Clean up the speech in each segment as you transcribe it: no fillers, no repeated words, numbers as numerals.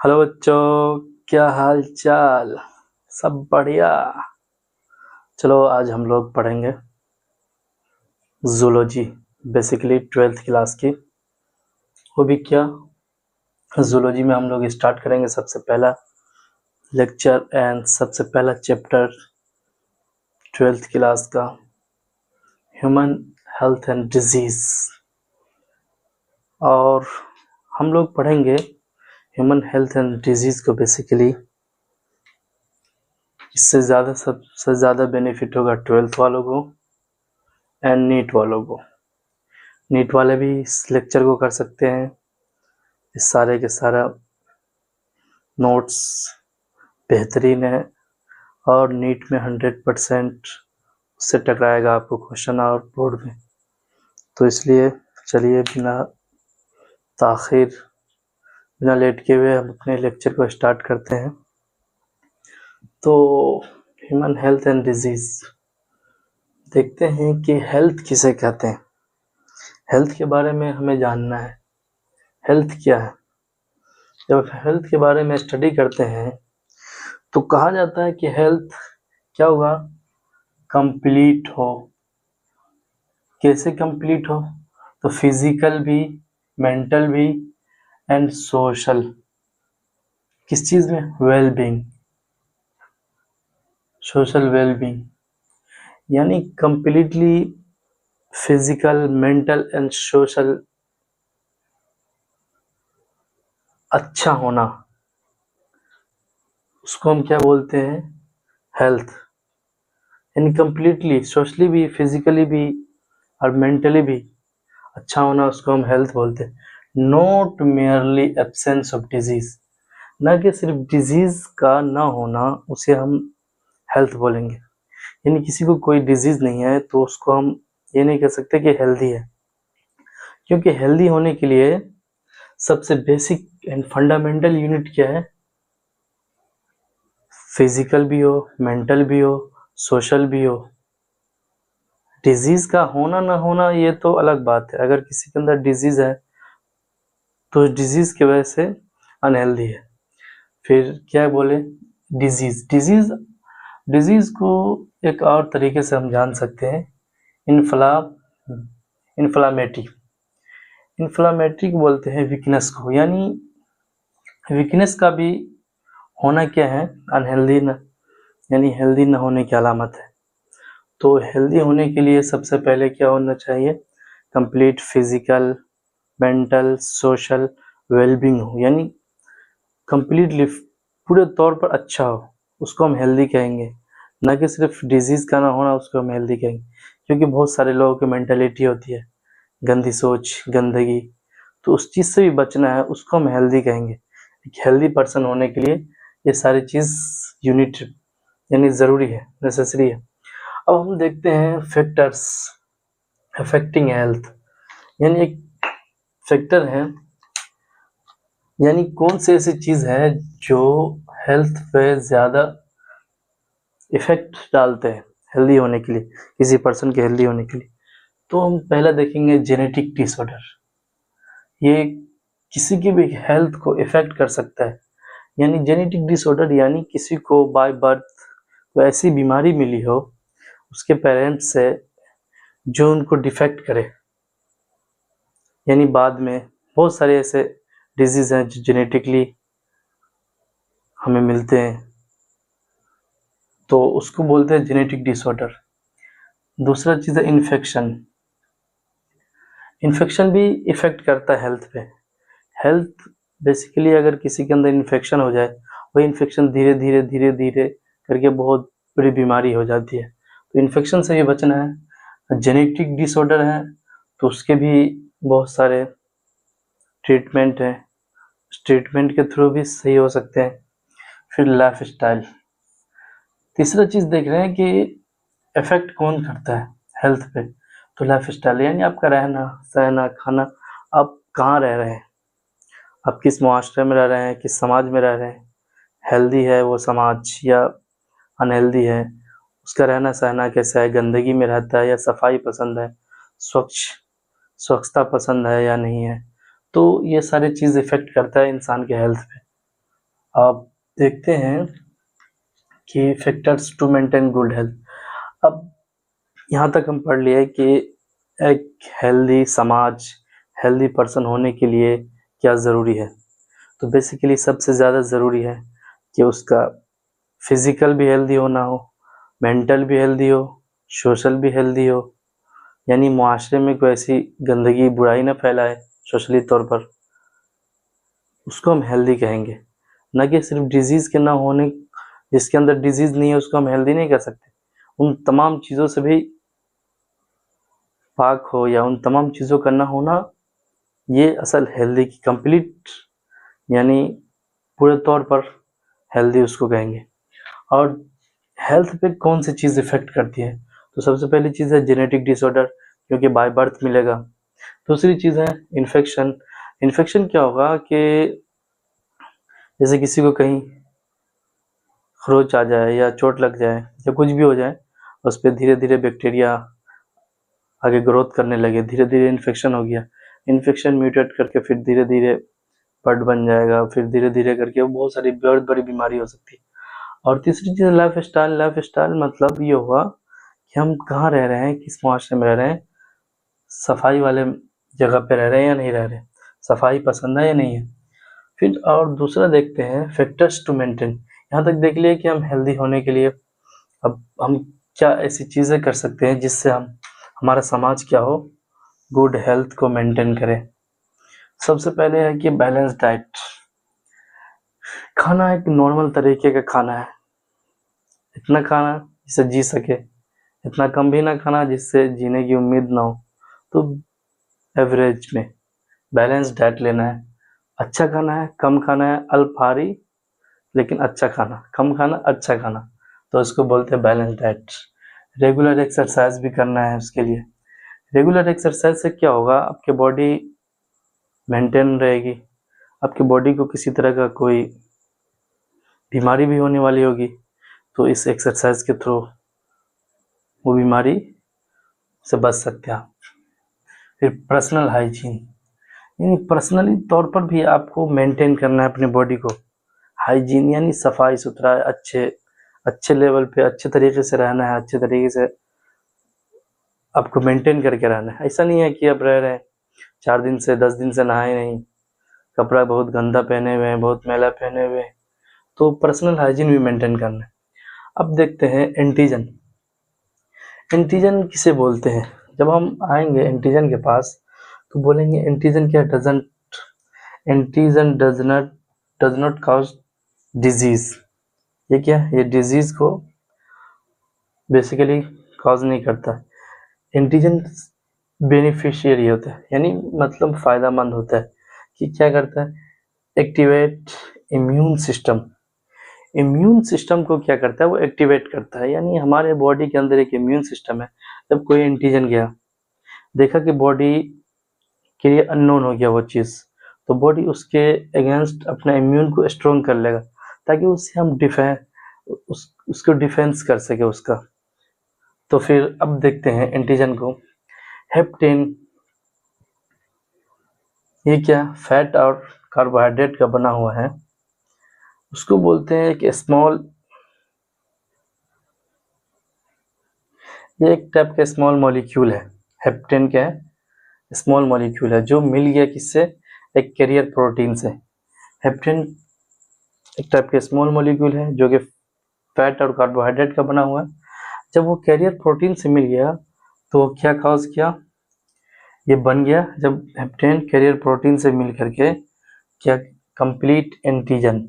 Hello बच्चों, क्या हाल चाल। सब बढ़िया। चलो आज हम लोग पढ़ेंगे जूलॉजी, बेसिकली 12th क्लास की। वो भी क्या, जूलॉजी में हम लोग स्टार्ट करेंगे सबसे पहला लेक्चर एंड सबसे पहला चैप्टर 12th क्लास का, ह्यूमन हेल्थ एंड डिजीज। और हम लोग पढ़ेंगे ह्यूमन हेल्थ एंड डिजीज को। बेसिकली इससे ज़्यादा सबसे ज़्यादा बेनिफिट होगा 12th वालों को एंड नीट वालों को। नीट वाले भी इस लेक्चर को कर सकते हैं। इस सारे के सारा नोट्स बेहतरीन है और नीट में 100% उससे टकराएगा आपको क्वेश्चन और बोर्ड में। तो इसलिए चलिए बिना ताख़ीर, बिना लेट के हुए हम अपने लेक्चर को स्टार्ट करते हैं। तो ह्यूमन हेल्थ एंड डिजीज़ देखते हैं कि हेल्थ किसे कहते हैं। हेल्थ के बारे में हमें जानना है, हेल्थ क्या है। जब हेल्थ के बारे में स्टडी करते हैं तो कहा जाता है कि हेल्थ क्या होगा, कंप्लीट हो। कैसे कंप्लीट हो? तो फिजिकल भी, मेंटल भी एंड सोशल। किस चीज़ में? Well being, social well being, यानी completely physical, mental and social अच्छा होना, उसको हम क्या बोलते हैं? हेल्थ। यानी कंप्लीटली सोशली भी, फिजिकली भी और मेंटली भी अच्छा होना, उसको हम हेल्थ बोलते हैं। Not merely absence of disease, ना कि सिर्फ डिजीज का ना होना उसे हम हेल्थ बोलेंगे। यानी किसी को कोई डिजीज नहीं है तो उसको हम ये नहीं कह सकते कि हेल्दी है, क्योंकि हेल्दी होने के लिए सबसे बेसिक एंड फंडामेंटल यूनिट क्या है? फिजिकल भी हो, मेंटल भी हो, सोशल भी हो। डिजीज का होना ना होना ये तो अलग बात है। अगर किसी के अंदर डिजीज है तो डिजीज की वजह से अनहेल्दी है। फिर क्या बोले? डिजीज डिजीज डिजीज को एक और तरीके से हम जान सकते हैं, इन्फ्लामेटरी। इन्फ्लामेटरी को बोलते हैं वीकनेस को। यानी वीकनेस का भी होना क्या है? अनहेल्दी न, यानी हेल्दी न होने की अलामत है। तो हेल्दी होने के लिए सबसे पहले क्या होना चाहिए? Complete physical, mental, social wellbeing हो, यानी कंप्लीटली पूरे तौर पर अच्छा हो, उसको हम हेल्दी कहेंगे। ना कि सिर्फ डिजीज का ना होना उसको हम हेल्दी कहेंगे। क्योंकि बहुत सारे लोगों की मेंटेलिटी होती है गंदी सोच, गंदगी, तो उस चीज़ से भी बचना है, उसको हम हेल्दी कहेंगे। एक हेल्दी पर्सन होने के लिए ये सारी चीज़ यूनिट यानी ज़रूरी है, नेसेसरी है। अब हम देखते हैं फैक्टर्स अफेक्टिंग हेल्थ। यानी एक फैक्टर है, यानी कौन सी ऐसी चीज़ है जो हेल्थ पे ज़्यादा इफेक्ट डालते हैं हेल्दी होने के लिए, किसी पर्सन के हेल्दी होने के लिए। तो हम पहला देखेंगे जेनेटिक डिसऑर्डर। ये किसी की भी हेल्थ को इफेक्ट कर सकता है। यानी जेनेटिक डिसऑर्डर यानी किसी को बाय बर्थ कोई ऐसी बीमारी मिली हो उसके पेरेंट्स से जो उनको डिफेक्ट करे। यानी बाद में बहुत सारे ऐसे डिजीज हैं जो जेनेटिकली हमें मिलते हैं, तो उसको बोलते हैं जेनेटिक डिसऑर्डर। दूसरा चीज़ है इन्फेक्शन। इन्फेक्शन भी इफ़ेक्ट करता है हेल्थ पे। हेल्थ बेसिकली अगर किसी के अंदर इन्फेक्शन हो जाए, वो इन्फेक्शन धीरे धीरे धीरे धीरे करके बहुत बड़ी बीमारी हो जाती है। तो इन्फेक्शन से भी बचना है। जेनेटिक डिसऑर्डर है तो उसके भी बहुत सारे ट्रीटमेंट हैं, ट्रीटमेंट के थ्रू भी सही हो सकते हैं। फिर लाइफ स्टाइल, तीसरा चीज़ देख रहे हैं कि इफेक्ट कौन करता है हेल्थ पे। तो लाइफ स्टाइल यानी आपका रहना सहना खाना, आप कहाँ रह रहे हैं, आप किस मुआशरे में रह रहे हैं, किस समाज में रह रहे हैं, हेल्दी है वो समाज या अनहेल्दी है, उसका रहना सहना कैसा है, गंदगी में रहता है या सफाई पसंद है, स्वच्छता पसंद है या नहीं है। तो ये सारी चीज़ इफ़ेक्ट करता है इंसान के हेल्थ पे। अब देखते हैं कि factors to maintain good health. अब यहाँ तक हम पढ़ लिए कि एक हेल्दी समाज, हेल्दी पर्सन होने के लिए क्या ज़रूरी है। तो बेसिकली सबसे ज़्यादा ज़रूरी है कि उसका फिज़िकल भी हेल्दी होना हो, मेंटल भी हेल्दी हो, सोशल भी हेल्दी हो, यानी मुआशरे में कोई ऐसी गंदगी बुराई ना फैलाए सोशली तौर पर, उसको हम हेल्दी कहेंगे। न कि सिर्फ डिजीज़ के ना होने, जिसके अंदर डिजीज़ नहीं है उसको हम हेल्दी नहीं कह सकते। उन तमाम चीज़ों से भी पाक हो या उन तमाम चीज़ों का ना होना, ये असल हेल्दी की कंप्लीट यानी पूरे तौर पर हेल्दी उसको कहेंगे। और हेल्थ पे कौन सी चीज़ इफ़ेक्ट करती है, तो सबसे पहली चीज़ है जेनेटिक डिसऑर्डर, क्योंकि बाय बर्थ मिलेगा। दूसरी चीज़ है इन्फेक्शन। इन्फेक्शन क्या होगा कि जैसे किसी को कहीं खरोच आ जाए या चोट लग जाए या कुछ भी हो जाए, उस पर धीरे धीरे बैक्टीरिया आगे ग्रोथ करने लगे, धीरे धीरे इन्फेक्शन हो गया, इन्फेक्शन म्यूटेट करके फिर धीरे धीरे बर्ड बन जाएगा, फिर धीरे धीरे करके बहुत सारी बहुत बड़ी बीमारी हो सकती है। और तीसरी चीज़ लाइफ स्टाइल। लाइफ स्टाइल मतलब ये हुआ कि हम कहाँ रह रहे हैं, किस मुआशरे में रह रहे हैं, सफाई वाले जगह पे रह रहे हैं या नहीं रह रहे, सफाई पसंद है या नहीं है। फिर और दूसरा देखते हैं फैक्टर्स टू मेंटेन। यहाँ तक देख लिए कि हम हेल्दी होने के लिए अब हम क्या ऐसी चीज़ें कर सकते हैं जिससे हम हमारा समाज क्या हो, गुड हेल्थ को मेंटेन करें। सबसे पहले है कि बैलेंस डाइट। खाना एक नॉर्मल तरीके का खाना है, इतना खाना जिससे जी सके, इतना कम भी ना खाना जिससे जीने की उम्मीद ना हो। तो एवरेज में बैलेंस डाइट लेना है। अच्छा खाना है, कम खाना है, अल्पाहारी लेकिन अच्छा खाना, कम खाना अच्छा खाना, तो इसको बोलते हैं बैलेंस डाइट। रेगुलर एक्सरसाइज भी करना है उसके लिए। रेगुलर एक्सरसाइज से क्या होगा, आपकी बॉडी मेंटेन रहेगी, आपकी बॉडी को किसी तरह का कोई बीमारी भी होने वाली होगी तो इस एक्सरसाइज के थ्रू वो बीमारी से बच सकते हैं आप। फिर पर्सनल हाइजीन, यानी पर्सनली तौर पर भी आपको मेंटेन करना है अपनी बॉडी को। हाइजीन यानी सफाई सुथरा, अच्छे लेवल पे अच्छे तरीके से रहना है, अच्छे तरीके से आपको मेंटेन करके रहना है। ऐसा नहीं है कि अब रह रहे हैं 4 दिन से 10 दिन से नहाए नहीं, कपड़ा बहुत गंदा पहने हुए हैं, बहुत मैला पहने हुए हैं, तो पर्सनल हाइजीन भी मेंटेन करना है। अब देखते हैं एंटीजन। एंटीजन किसे बोलते हैं, जब हम आएंगे एंटीजन के पास तो बोलेंगे एंटीजन क्या, antigen does not cause disease. ये क्या, ये डिजीज को बेसिकली कॉज नहीं करता। एंटीजन बेनिफिशियरी होता है, यानी मतलब फायदेमंद होता है कि क्या करता है, activate immune system. Immune system को क्या करता है, वो एक्टिवेट करता है, यानी हमारे बॉडी के अंदर एक इम्यून सिस्टम है। जब कोई एंटीजन गया, देखा कि बॉडी के लिए अननोन हो गया वो चीज़, तो बॉडी उसके अगेंस्ट अपना इम्यून को स्ट्रॉन्ग कर लेगा ताकि उससे हम उसको डिफेंस कर सके उसका। तो फिर अब देखते हैं एंटीजन को। हेप्टेन, ये क्या, फैट और कार्बोहाइड्रेट का बना हुआ है, उसको बोलते हैं कि ये एक टाइप का स्मॉल मॉलिक्यूल है। हेप्टेन क्या है, स्मॉल मॉलिक्यूल है जो मिल गया किससे, एक कैरियर प्रोटीन से। हेप्टेन एक टाइप का स्मॉल मॉलिक्यूल है जो कि फैट और कार्बोहाइड्रेट का बना हुआ है। जब वो कैरियर प्रोटीन से मिल गया तो क्या कॉज किया, ये बन गया, जब हेप्टेन कैरियर प्रोटीन से मिल करके क्या, कंप्लीट एंटीजन।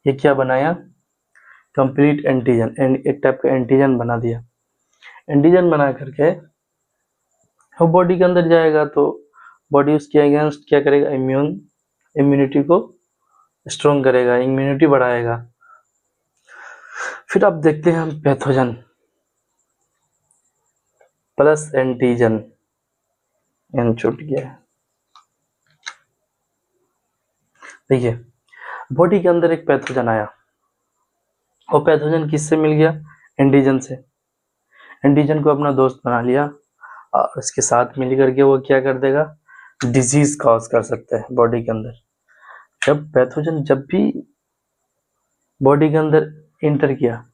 ये क्या बनाया, कंप्लीट एंटीजन, एक टाइप का एंटीजन बना दिया। एंटीजन बना करके वो बॉडी के अंदर जाएगा तो बॉडी उसके अगेंस्ट क्या करेगा, इम्यूनिटी को स्ट्रॉन्ग करेगा, इम्यूनिटी बढ़ाएगा। फिर अब देखते हैं हम पैथोजन प्लस एंटीजन, एन छूट गया है। देखिए बॉडी के अंदर एक पैथोजन आया, वो पैथोजन किससे मिल गया, एंटीजन से। एंटीजन को अपना दोस्त बना लिया और उसके साथ मिल करके वो क्या कर देगा, डिजीज कॉज कर सकता है बॉडी के अंदर। जब पैथोजन जब भी बॉडी के अंदर इंटर किया,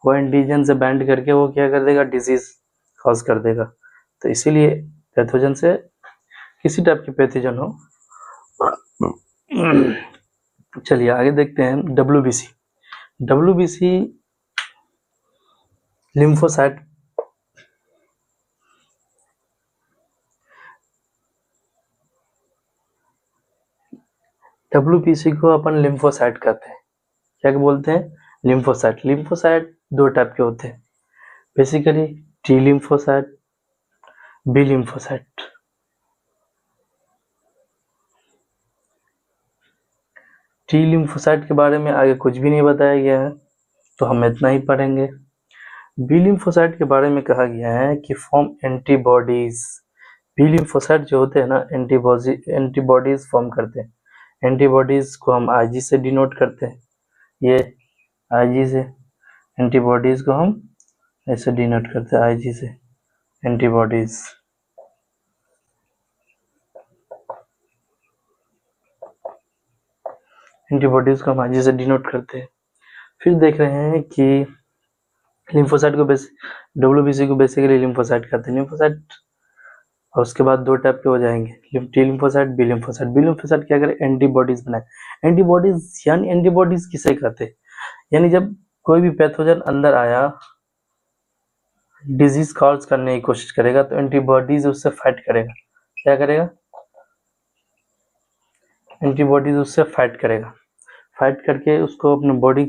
वो एंटीजन से बाइंड करके वो क्या कर देगा, डिजीज कॉज कर देगा। तो इसीलिए पैथोजन से किसी टाइप के पैथोजन हो। चलिए आगे देखते हैं WBC। WBC लिम्फोसाइट WBC को अपन लिम्फोसाइट कहते हैं। क्या बोलते हैं, लिम्फोसाइट। लिम्फोसाइट दो टाइप के होते हैं basically, T lymphocyte, B lymphocyte. T lymphocyte के बारे में आगे कुछ भी नहीं बताया गया है, तो हम इतना ही पढ़ेंगे। B लिम्फोसाइट के बारे में कहा गया है कि फॉर्म एंटीबॉडीज। B लिम्फोसाइट जो होते हैं ना, एंटीबॉडीज फॉर्म करते हैं। एंटीबॉडीज को हम IG से डिनोट करते हैं, ये IG से। एंटीबॉडीज को हम ऐसे डिनोट करते हैं IG से, एंटीबॉडीज। एंटीबॉडीज को हम IG से डिनोट करते हैं। फिर देख रहे हैं कि लिम्फोसाइट को WBC को बेसिकली लिम्फोसाइट कहते हैं। लिम्फोसाइट और उसके बाद दो टाइप के हो जाएंगे, T lymphocyte, B lymphocyte. B lymphocyte क्या करे, एंटीबॉडीज बनाए। एंटीबॉडीज यानी एंटीबॉडीज किसे कहते हैं, यानी जब कोई भी पैथोजन अंदर आया, डिजीज कॉज करने की कोशिश करेगा, तो एंटीबॉडीज उससे फाइट करेगा। क्या करेगा, एंटीबॉडीज उससे फाइट करेगा। फाइट करके उसको अपने बॉडी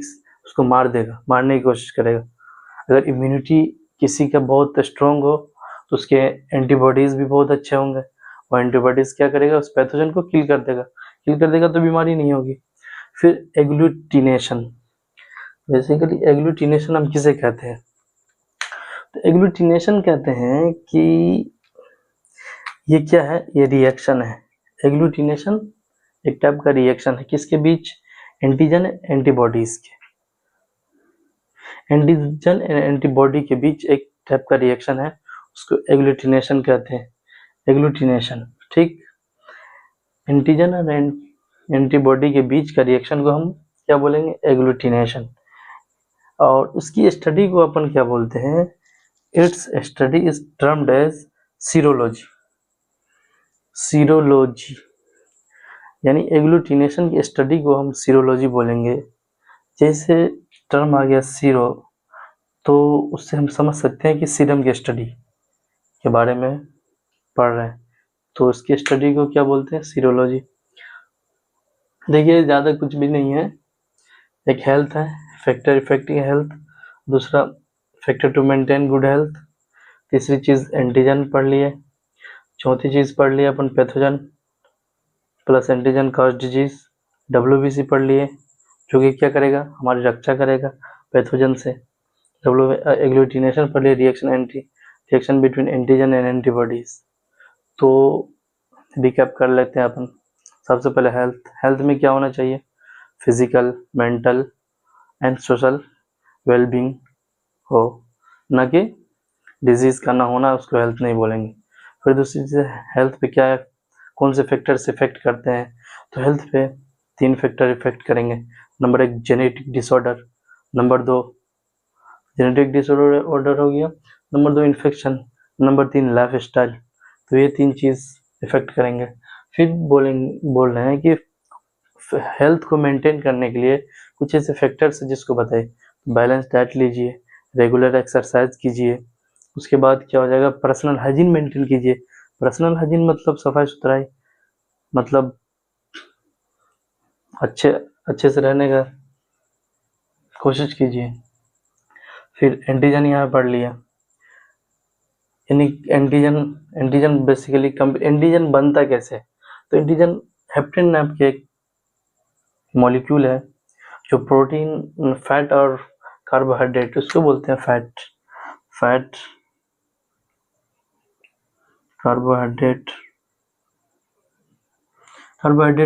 उसको मार देगा, मारने की कोशिश करेगा। अगर इम्यूनिटी किसी का बहुत स्ट्रॉन्ग हो तो उसके एंटीबॉडीज भी बहुत अच्छे होंगे। वो एंटीबॉडीज क्या करेगा, उस पैथोजन को किल कर देगा। किल कर देगा तो बीमारी नहीं होगी। फिर एग्लूटिनेशन। बेसिकली एग्लूटिनेशन हम किसे कहते हैं, तो एग्लूटिनेशन कहते हैं कि ये क्या है, ये रिएक्शन है। एग्लूटिनेशन एक टाइप का रिएक्शन है, किसके बीच, एंटीजन एंटीबॉडीज के। एंटीजन एंटीबॉडी के बीच एक टाइप का रिएक्शन है, उसको एग्लूटिनेशन कहते हैं। एग्लूटिनेशन, ठीक। एंटीजन और एंटीबॉडी के बीच का रिएक्शन को हम क्या बोलेंगे, एग्लूटिनेशन। और उसकी स्टडी को अपन क्या बोलते हैं, its study is termed as serology. Serology यानी एग्लूटिनेशन की स्टडी को हम सीरोलॉजी बोलेंगे। जैसे टर्म आ गया सीरो, तो उससे हम समझ सकते हैं कि सीरम की स्टडी के बारे में पढ़ रहे हैं, तो उसकी स्टडी को क्या बोलते हैं, सीरोलॉजी। देखिए ज़्यादा कुछ भी नहीं है, एक हेल्थ है, फैक्टर इफेक्टिंग हेल्थ, दूसरा factor to maintain good health, तीसरी चीज़ एंटीजन पढ़ लिए, चौथी चीज़ पढ़ लिए अपन pathogen plus antigen cause disease. WBC पढ़ लिए, जो कि क्या करेगा, हमारी रक्षा करेगा पैथोजन से। एग्लूटिनेशन पढ़ लिए, reaction between antigen and antibodies. तो रिकैप कर लेते हैं अपन। सबसे पहले हेल्थ में क्या होना चाहिए, physical, mental and social wellbeing हो, न कि डिजीज का ना होना, उसको हेल्थ नहीं बोलेंगे। फिर दूसरी चीज़, हेल्थ पे क्या है, कौन से फैक्टर्स इफेक्ट करते हैं, तो हेल्थ पे 3 फैक्टर इफेक्ट करेंगे। Number 1 genetic disorder, number 2 genetic disorder हो गया, number 2 infection, number 3 life style. तो ये 3 चीज़ इफेक्ट करेंगे। फिर बोल रहे हैं कि हेल्थ को मेंटेन करने के लिए कुछ ऐसे फैक्टर्स जिसको बताए, बैलेंस डाइट लीजिए, रेगुलर एक्सरसाइज कीजिए। उसके बाद क्या हो जाएगा, पर्सनल हाइजीन मेंटेन कीजिए। पर्सनल हाइजीन मतलब सफाई सुथराई, मतलब अच्छे से रहने का कोशिश कीजिए। फिर एंटीजन यहाँ पढ़ लिया, यानी एंटीजन बेसिकली एंटीजन बनता कैसे, तो एंटीजन हेप्टेन नाम के एक मॉलिक्यूल है जो प्रोटीन, फैट और कार्बोहाइड्रेट, उसको बोलते हैं फैट कार्बोहाइड्रेट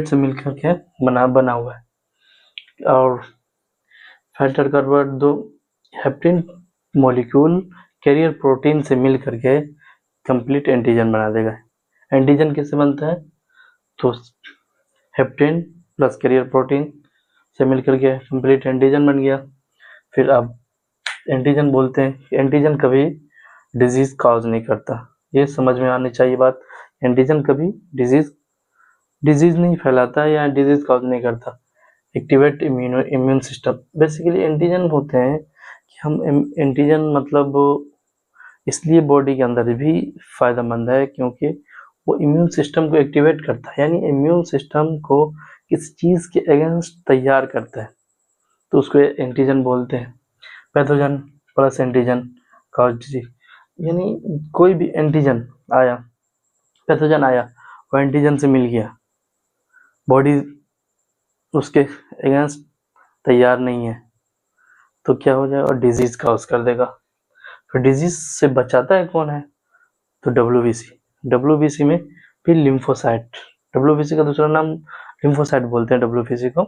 से मिलकर के बना हुआ है। और फैट और कार्बोहाइड्रेट दो हेप्टेन मॉलिक्यूल कैरियर प्रोटीन से मिल करके कंप्लीट एंटीजन बना देगा। एंटीजन किससे बनता है, तो हेप्टेन प्लस कैरियर प्रोटीन से मिलकर के कंप्लीट एंटीजन बन गया। फिर अब एंटीजन बोलते हैं, एंटीजन कभी डिजीज कॉज नहीं करता, ये समझ में आनी चाहिए बात। एंटीजन कभी डिजीज नहीं फैलाता या डिजीज कॉज नहीं करता। Activate immune system, basically antigen होते हैं कि हम एंटीजन मतलब इसलिए बॉडी के अंदर भी फायदेमंद है क्योंकि वो इम्यून सिस्टम को एक्टिवेट करता है, यानी इम्यून सिस्टम को किसी चीज़ के अगेंस्ट तैयार करता है, तो उसको एंटीजन बोलते हैं। Pathogen plus antigen cause disease, यानी कोई भी एंटीजन आया, पैथोजन आया, वो एंटीजन से मिल गया, बॉडी उसके अगेंस्ट तैयार नहीं है, तो क्या हो जाएगा, डिजीज कॉज कर देगा। फिर डिजीज से बचाता है कौन है, तो डब्ल्यूबीसी में फिर लिम्फोसाइट, डब्ल्यूबीसी का दूसरा नाम लिम्फोसाइट बोलते हैं डब्ल्यूबीसी को।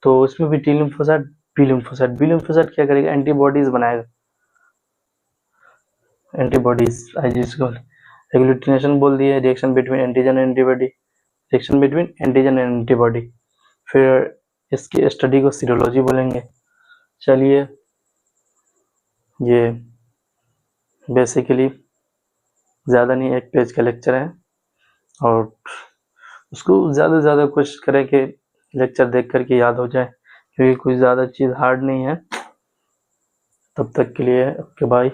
तो इसमें भी टी लिम्फोसाइट, बी लिम्फोसाइट क्या करेगा, एंटीबॉडीज बनाएगा, एंटीबॉडीज आईजीज को एग्लूटिनेशन बोल दिया, reaction between antigen and antibody, reaction between antigen and antibody. फिर इसकी स्टडी को सीरोलॉजी बोलेंगे। चलिए, ये बेसिकली ज़्यादा नहीं, एक पेज का लेक्चर है और उसको ज़्यादा से ज़्यादा कोशिश करें कि लेक्चर देख करके याद हो जाए, क्योंकि कुछ ज़्यादा चीज़ हार्ड नहीं है। तब तक के लिए ओके बाय।